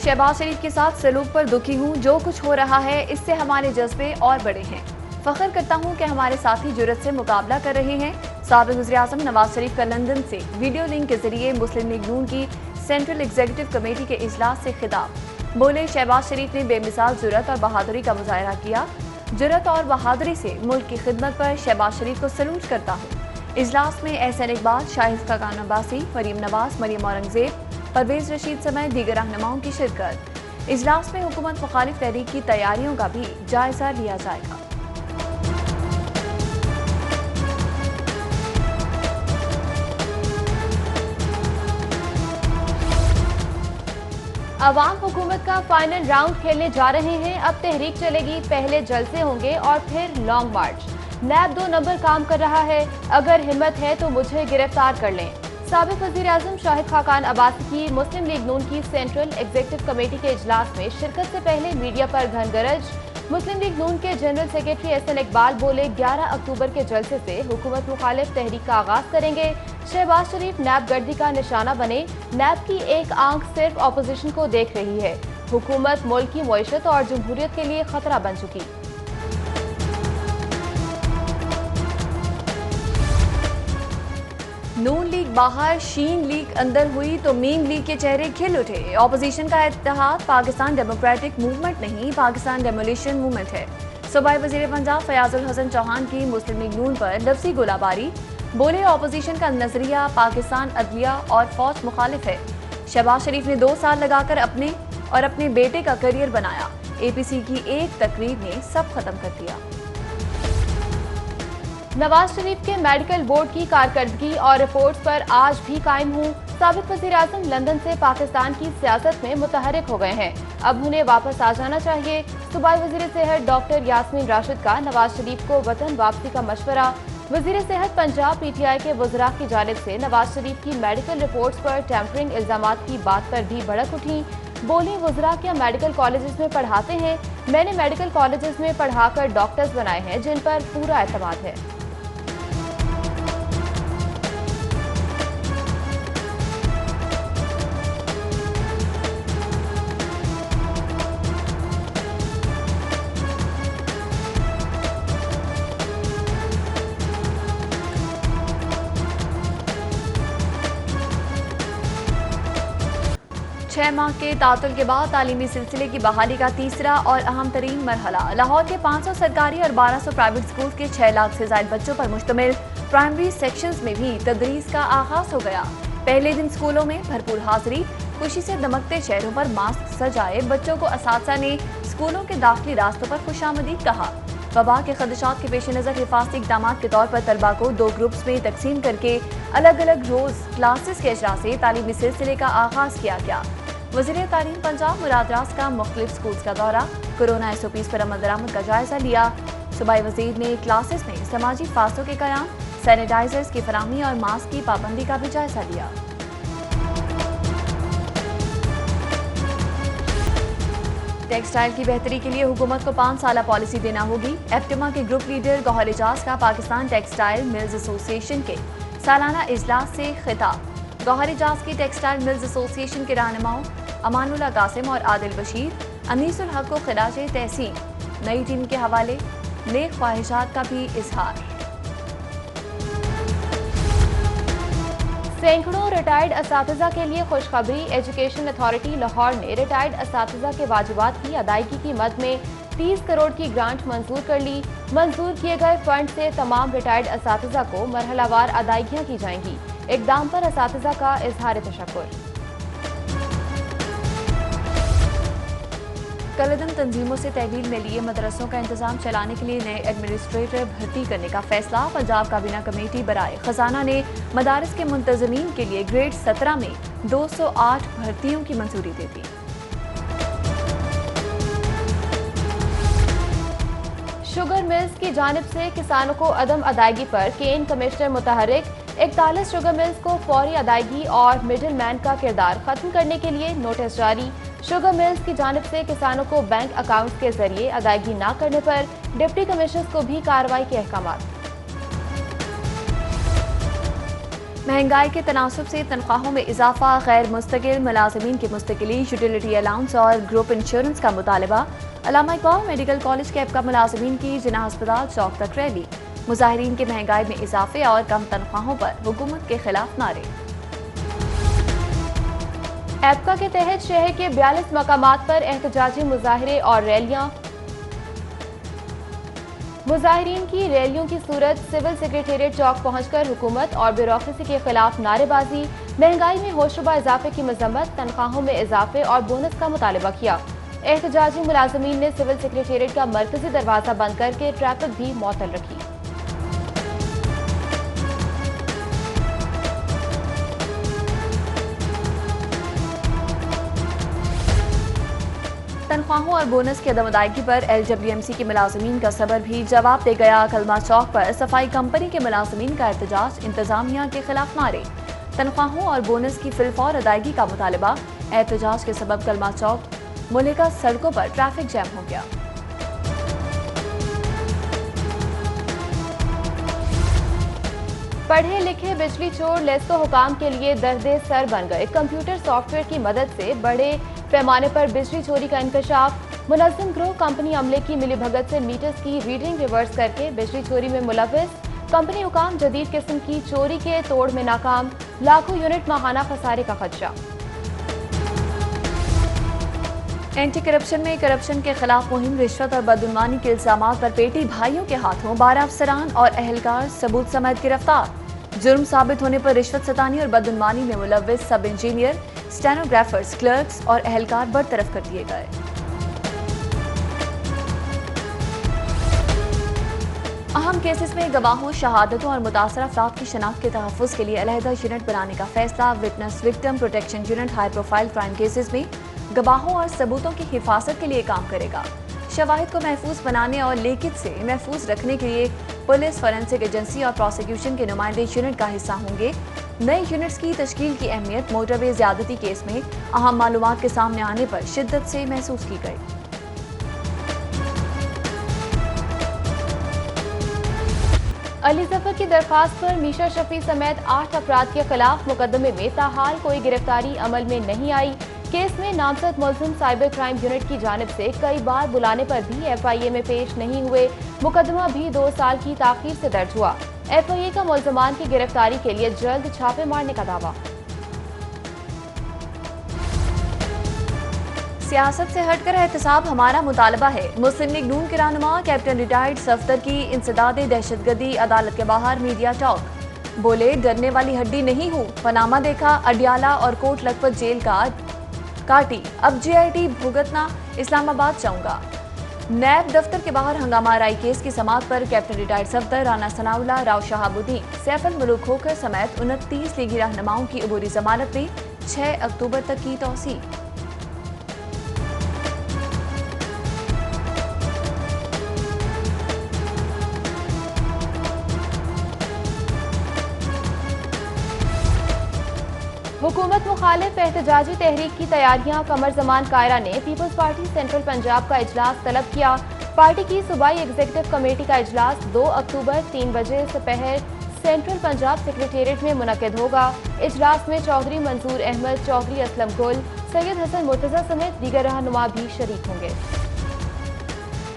शहबाज शरीफ के साथ सलूक पर दुखी हूँ। जो कुछ हो रहा है इससे हमारे जज्बे और बड़े हैं। फख्र करता हूँ कि हमारे साथी जुर्रत से मुकाबला कर रहे हैं। साबिक़ वज़ीर-ए-आज़म नवाज शरीफ का लंदन से वीडियो लिंक के जरिए मुस्लिम लीग नून की सेंट्रल एग्जीक्यूटिव कमेटी के इजलास से खिताब। बोले, शहबाज शरीफ ने बेमिसाल जुर्रत और बहादुरी का मुजाहरा किया। जुर्रत और बहादुरी से मुल्क की खिदमत पर शहबाज शरीफ को सलूट करता हूँ। इजलास में एहसन इकबाल, शाहिद खाकान अब्बासी, मरीम नवाज, मरीम औरंगजेब, परवेज रशीद समेत दीगर रहनुमाओं की शिरकत। इजलास में हुकूमत मुखालिफ तहरीक की तैयारियों का भी जायजा लिया जाएगा। अवाम हुकूमत का फाइनल राउंड खेलने जा रहे हैं। अब तहरीक चलेगी, पहले जलसे होंगे और फिर लॉन्ग मार्च। नैब 2 नंबर काम कर रहा है, अगर हिम्मत है तो मुझे गिरफ्तार कर लें। साबिक़ वज़ीर-ए-आज़म शाहिद खाकान अब्बासी की मुस्लिम लीग नून की सेंट्रल एग्जीक्यूटिव कमेटी के इजलास में शिरकत से पहले मीडिया पर घनगरज। मुस्लिम लीग नून के जनरल सेक्रेटरी एहसन इकबाल बोले, 11 अक्टूबर के जलसे से हुकूमत मुखालिफ तहरीक का आगाज करेंगे। शहबाज शरीफ नैब गर्दी का निशाना बने। नैब की एक आंख सिर्फ अपोजिशन को देख रही है। हुकूमत मुल्क की मईशत और जमहूरियत के लिए खतरा बन चुकी। नून लीग बाहर, शीन लीग अंदर हुई तो मीन लीग के चेहरे खिल उठे। ऑपोजिशन का इत्तेहाद पाकिस्तान डेमोक्रेटिक मूवमेंट नहीं, पाकिस्तान डेमोलिशन मूवमेंट है। सूबाई वजीर पंजाब फयाजुल हसन चौहान की मुस्लिम लीग नून पर लफ्जी गोलाबारी। बोले, ऑपोजिशन का नजरिया पाकिस्तान अदलिया और फौज मुखालिफ है। शहबाज शरीफ ने 2 साल लगाकर अपने बेटे का करियर बनाया। APC की एक तकरीर ने सब खत्म कर दिया। नवाज शरीफ के मेडिकल बोर्ड की कारकर्दगी और रिपोर्ट्स पर आज भी कायम हूँ। साबिक़ वज़ीर-ए-आज़म लंदन से पाकिस्तान की सियासत में मुतहरिक हो गए हैं, अब उन्हें वापस आ जाना चाहिए। सूबाई वज़ीर सेहत डॉक्टर यास्मीन राशिद का नवाज शरीफ को वतन वापसी का मशवरा। वज़ीर सेहत पंजाब PTI के वज़रा की जानिब से नवाज शरीफ की मेडिकल रिपोर्ट्स पर टैंपरिंग इल्जामात की बात पर भी भड़क उठी। बोली, वज़रा क्या मेडिकल कॉलेजेस में पढ़ाते हैं? मैंने मेडिकल कॉलेजेस में पढ़ाकर डॉक्टर्स बनाए हैं जिन पर पूरा एतमाद है। छह माह के तातुल के बाद तालीमी सिलसिले की बहाली का तीसरा और अहम तरीन मरहला। लाहौर के 500 सरकारी और 1200 प्राइवेट स्कूल के 6 लाख से ज्यादा बच्चों पर मुश्तमिल प्राइमरी सेक्शंस में भी तदरीस का आगाज हो गया। पहले दिन स्कूलों में भरपूर हाजिरी, खुशी से दमकते चेहरों पर मास्क सजाए बच्चों को असातिज़ा ने स्कूलों के दाखिली रास्तों पर खुशामदीद कहा। वबा के खदशात के पेश नज़र हिफाजती इक़दामात के तौर पर तलबा को 2 ग्रुप्स में तकसीम करके अलग अलग रोज क्लासेस के अजरा से तालीमी सिलसिले का आगाज किया गया। वज़ीर तालीम पंजाब मुराद रास का मुख्तलिफ स्कूल्स का दौरा, कोरोना SOPs पर अमल दरामद का जायजा लिया। सूबाई वज़ीर ने क्लासेस में समाजी फासलों के क़याम, सैनिटाइजर्स की फराहमी और मास्क की पाबंदी का भी जायजा लिया। टेक्सटाइल की बेहतरी के लिए हुकूमत को 5 साला पॉलिसी देना होगी। एप्टिमा के ग्रुप लीडर गौहर एजाज का पाकिस्तान टेक्सटाइल मिल्स एसोसिएशन के सालाना इजलास से खिताब। गौहर एजाज की टेक्सटाइल मिल्स एसोसिएशन के रहनुमाओं अमानुल्लाह कासिम और आदिल बशीर, अनीसुल हक को खिराज तहसीन। नई टीम के हवाले नेक ख्वाहिशात का भी इजहार। सैकड़ों रिटायर्ड असातिज़ा के लिए खुशखबरी। एजुकेशन अथॉरिटी लाहौर ने रिटायर्ड असातिज़ा के वाजिबात की अदायगी की मद में 30 करोड़ की ग्रांट मंजूर कर ली। मंजूर किए गए फंड से तमाम रिटायर्ड असातिज़ा को मरहलावार अदायगियाँ की जाएंगी। इक़दाम पर असातिज़ा का इजहार तशक्कुर। कलदम तंजीमों से तहवील में लिए मदरसों का इंतजाम चलाने के लिए नए एडमिनिस्ट्रेटर भर्ती करने का फैसला। पंजाब काबीना कमेटी बराए खजाना ने मदारिस के मुंतजमीन के लिए ग्रेड 17 में 208 भर्तियों की मंजूरी दे दी। शुगर मिल्स की जानिब से किसानों को अदम अदायगी पर केन कमिश्नर मुतहरिक। 41 शुगर मिल्स को फौरी अदायगी और मिडिल मैन का किरदार खत्म करने के लिए नोटिस जारी। शुगर मिल्स की जानिब से किसानों को बैंक अकाउंट्स के जरिए अदायगी न करने पर डिप्टी कमिश्नर्स को भी कार्रवाई के अहकाम। महंगाई के तनासुब से तनख्वाहों में इजाफा, गैर मुस्तकिल मुलाजमीन की मुस्तकिली, यूटिलिटी अलाउंस और ग्रुप इंश्योरेंस का मुतालबा। अल्लामा इकबाल मेडिकल कॉलेज के एपका मुलाजमीन की जिना अस्पताल चौक तक रैली। मुजाहिरीन के महंगाई में इजाफे और कम तनख्वाहों पर हुकूमत के खिलाफ नारे। एपका के तहत शहर के 42 मकामात पर एहतजाजी मुजाहरे और रैलियां। मुजाहिरीन की रैलियों की सूरत सिविल सेक्रेटेरिएट चौक पहुंचकर हुकूमत और ब्यूरोक्रेसी के खिलाफ नारेबाजी, महंगाई में होशरुबा इजाफे की मजम्मत, तनख्वाहों में इजाफे और बोनस का मुतालबा किया। एहतजाजी मुलाजमीन ने सिविल सेक्रेटेरिएट का मरकजी दरवाजा बंद करके ट्रैफिक भी मुअत्तल रखी। तनख्वाहों और बोनस की अदम अदायगी पर LWMC के मुलाजमीन का सबर भी जवाब दे गया। कलमा चौक पर सफाई कंपनी के मुलाजमीन का एहतजाज, इंतजामिया के खिलाफ नारे। तनख्वाहों और बोनस की फिलफौर अदायगी का मुतालबा। एहतजाज के सबब कलमा चौक मुल्का सड़कों पर ट्रैफिक जैम हो गया। पढ़े लिखे बिजली चोर लेस्तो हुकाम के लिए दर्दे सर बन गए। कंप्यूटर सॉफ्टवेयर की मदद से बड़े पैमाने पर बिजली चोरी का इंकशाफ। मुलज़्ज़िम ग्रोह कंपनी अमले की मिलीभगत से मीटर्स की रीडिंग रिवर्स करके बिजली चोरी में मुलव्विस। कंपनी हुकाम जदीद किस्म की चोरी के तोड़ में नाकाम। लाखों यूनिट माहाना खसारे का खदशा। एंटी करप्शन में करप्शन के खिलाफ मुहिम। रिश्वत और बदगुमानी के इल्जामात पर पेटी भाइयों के हाथों 12 अफसरान और अहलकार सबूत समेत गिरफ्तार। जुर्म साबित होने पर रिश्वत सतानी और बदगुमानी में मुलव्विस सब इंजीनियर, स्टेनोग्राफर्स, क्लर्क्स और अहलकार बरतरफ कर दिए गए। अहम केसेस में गवाहों, शहादतों और मुतासरा अफराद की शनाख्त के तहफ़्फ़ुज़ के लिए अलहदा यूनिट बनाने का फैसला। Witness victim protection unit high profile crime cases में गवाहों और सबूतों की हिफाजत के लिए काम करेगा। शवाहिद को महफूज बनाने और लिखित से महफूज रखने के लिए पुलिस, फॉरेंसिक एजेंसी और प्रोसिक्यूशन के नुमाइंदे यूनिट का हिस्सा होंगे। नए यूनिट्स की तश्कील की अहमियत मोटरवे ज्यादती केस में अहम मालूमात के सामने आने पर शिद्दत से महसूस की गई। अली जफर की दरख्वास्त पर मीशा शफी समेत 8 अफराद के खिलाफ मुकदमे में ताहाल कोई गिरफ्तारी अमल में नहीं आई। केस में नामजद मुलजिम साइबर क्राइम यूनिट की जानिब से कई बार बुलाने पर भी FIA में पेश नहीं हुए। मुकदमा भी 2 साल की ताखीर से दर्ज हुआ। FIA का मुलजमान की गिरफ्तारी के लिए जल्द छापे मारने का दावा। सियासत से हटकर एहतसाब हमारा मुतालबा है। मुस्लिम लीग नून के रहनुमा कैप्टन रिटायर्ड सफदर की इंसदादे दहशतगर्दी, अदालत के बाहर मीडिया टॉक। बोले, डरने वाली हड्डी नहीं हूँ। पनामा देखा, अडियाला और कोट लखपत जेल का काटी, अब JIT भुगतना, इस्लामाबाद जाऊंगा। नैब दफ्तर के बाहर हंगामा आराई केस की समाअत पर कैप्टन रिटायर्ड सफदर, राना सनाउल्लाह, राव शहाबुद्दीन, सैफुल मुल्क खोखर समेत 29 लीगी रहनुमाओं की अबूरी जमानत में 6 अक्टूबर तक की तौसीह। हुकूमत मुखालिफ एहतजाजी तहरीक की तैयारियां। कमर जमान कायरा ने पीपल्स पार्टी सेंट्रल पंजाब का इजलास तलब किया। पार्टी की सूबाई एग्जीक्यूटिव कमेटी का इजलास 2 अक्टूबर 3 बजे दोपहर सेंट्रल पंजाब सेक्रेटेरिएट में मुनक्किद होगा। इजलास में चौधरी मंजूर अहमद, चौधरी असलम गुल, सैयद हसन मुर्तजा समेत दीगर रहनुमा भी शरीक होंगे।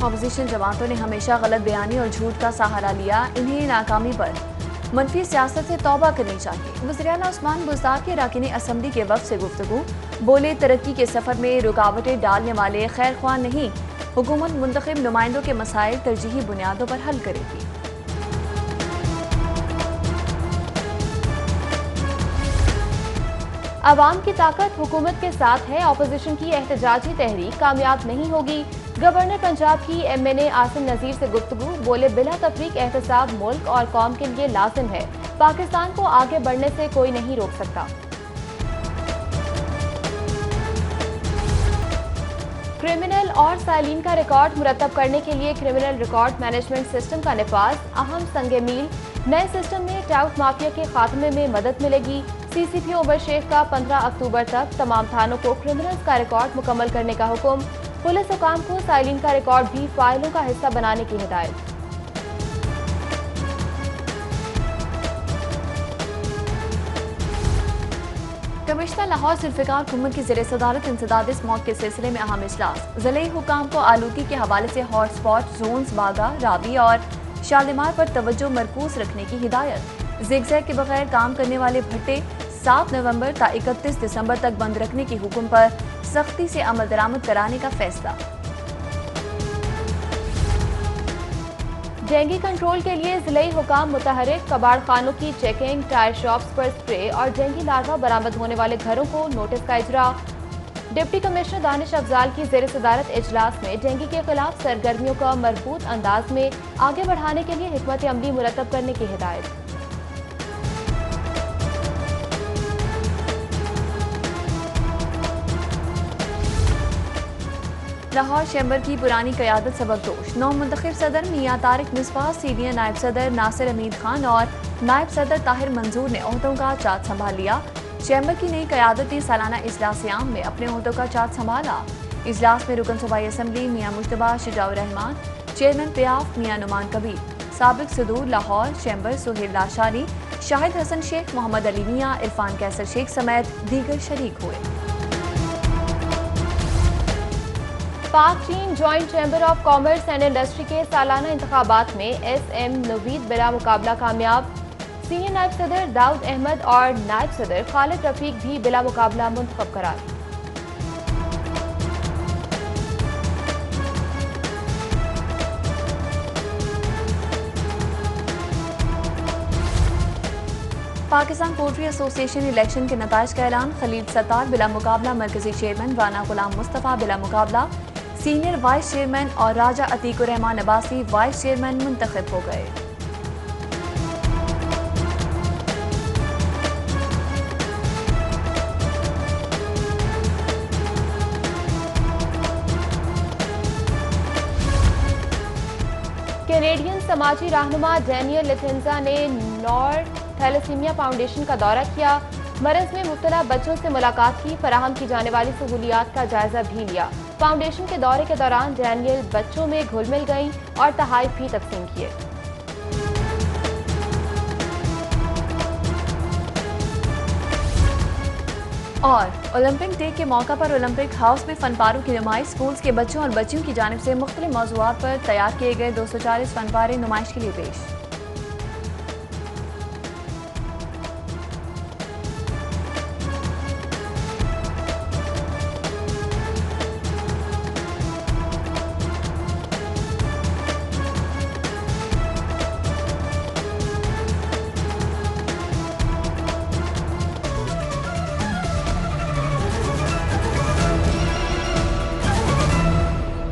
अपोजिशन जमातों ने हमेशा गलत बयानी और झूठ का सहारा लिया। इन्हें नाकामी पर मनफी सियासत से तौबा करनी चाहिए। वज़ीर-ए-आला उस्मान बुज़दार के अरकान असम्बली के वफ़द से गुफ्तगू। बोले, तरक्की के सफ़र में रुकावटें डालने वाले खैर ख्वाह नहीं। हुकूमत मुंतखब नुमाइंदों के मसाइल तरजीही बुनियादों पर हल करेगी। अवाम की ताकत हुकूमत के साथ है। अपोजिशन की एहतजाजी तहरीक कामयाब नहीं होगी। गवर्नर पंजाब की MNA आसिम नज़ीर से गुफ्तगू। बोले, बिला तफरीक एहतसाब मुल्क और कौम के लिए लाजिम है। पाकिस्तान को आगे बढ़ने से कोई नहीं रोक सकता। क्रिमिनल और साइलिन का रिकॉर्ड मुरतब करने के लिए क्रिमिनल रिकॉर्ड मैनेजमेंट सिस्टम का निफाज अहम संगे मील। नए सिस्टम में टाउट माफिया के खात्मे में मदद मिलेगी। CCP ओबर शेख का 15 अक्टूबर तक तमाम थानों को क्रिमिनल्स का रिकॉर्ड मुकम्मल करने का हुक्म। पुलिस हुकाम को साइलिन का रिकॉर्ड भी फाइलों का हिस्सा बनाने की हिदायत। कमिश्नर लाहौर जुल्फिकार कुमर की ज़ेर सदारत इंसदाद मौत के सिलसिले में अहम इजलास। ज़िले हुकाम को आलूगी के हवाले से हॉटस्पॉट जोन्स बागा, रावी और शालीमार पर तवज्जो मरकूज रखने की हिदायत। ज़िगज़ैग के बगैर काम करने वाले भट्टे 7 नवंबर ता 31 दिसंबर तक बंद रखने के हुक्म पर सख्ती से अमल दरामद कराने का फैसला। डेंगू कंट्रोल के लिए जिले हुकाम मुतहरिक, कबाड़ खानों की चेकिंग, टायर शॉप्स पर स्प्रे और डेंगू लार्वा बरामद होने वाले घरों को नोटिस का इजरा। डिप्टी कमिश्नर दानिश अफजाल की ज़ेर सदारत इजलास में डेंगू के खिलाफ सरगर्मियों का मजबूत अंदाज में आगे बढ़ाने के लिए हिकमत अमली मुरतब करने की हिदायत। लाहौर चैम्बर की पुरानी क़यादत सबकदोश। नौ मुंतखब सदर मियां तारिक मिसबाह, सीनियर नायब सदर नासिर अमीद खान और नायब सदर ताहिर मंजूर ने ओहदों का चार्ज संभाल लिया। चैम्बर की नई क़यादती सालाना इजलास आम में अपने ओहदों का चार्ज संभाला। इजलास में रुकन सूबाई असम्बली मियां मुश्तबा शुजाउर रहमान, चेयरमैन पियाफ मियां नुमान कबीर, साबिक सदूर लाहौर चैम्बर सुहेल लाशानी, शाहिद हसन शेख, मोहम्मद अली मियां, इरफान कैसर शेख समेत दीगर शरीक हुए। पाक चीन joint chamber of commerce and industry के सालाना इंतखाबात में SM नवीद बिला मुकाबला कामयाब। सीनियर नायब सदर दाऊद अहमद और नायब सदर खालिद रफीक भी बिला मुकाबला मुंतखब करार। पाकिस्तान पोल्ट्री एसोसिएशन इलेक्शन के नताइज का ऐलान। खलील सत्तार बिला मुकाबला मरकजी चेयरमैन, राना गुलाम मुस्तफ़ा बिला मुकाबला सीनियर वाइस चेयरमैन और राजा अतीकुर रहमान अब्बासी वाइस चेयरमैन मुंतखब हो गए। कैनेडियन समाजी रहनुमा डैनियल लेथेंजा ने नॉर्थ थैलेसीमिया फाउंडेशन का दौरा किया। मरज में मुब्तला बच्चों से मुलाकात की, फराहम की जाने वाली सहूलियात का जायजा भी लिया। फाउंडेशन के दौरे के दौरान डैनियल बच्चों में घुल मिल गईं और तहाइफ भी तकसीम किए। और ओलंपिक डे के मौका पर ओलंपिक हाउस में फनपारों की नुमाइश। स्कूल्स के बच्चों और बच्चियों की जानिब से मुख्तलिफ मौज़ूआत पर तैयार किए गए 240 फनपारे नुमाइश के लिए पेश।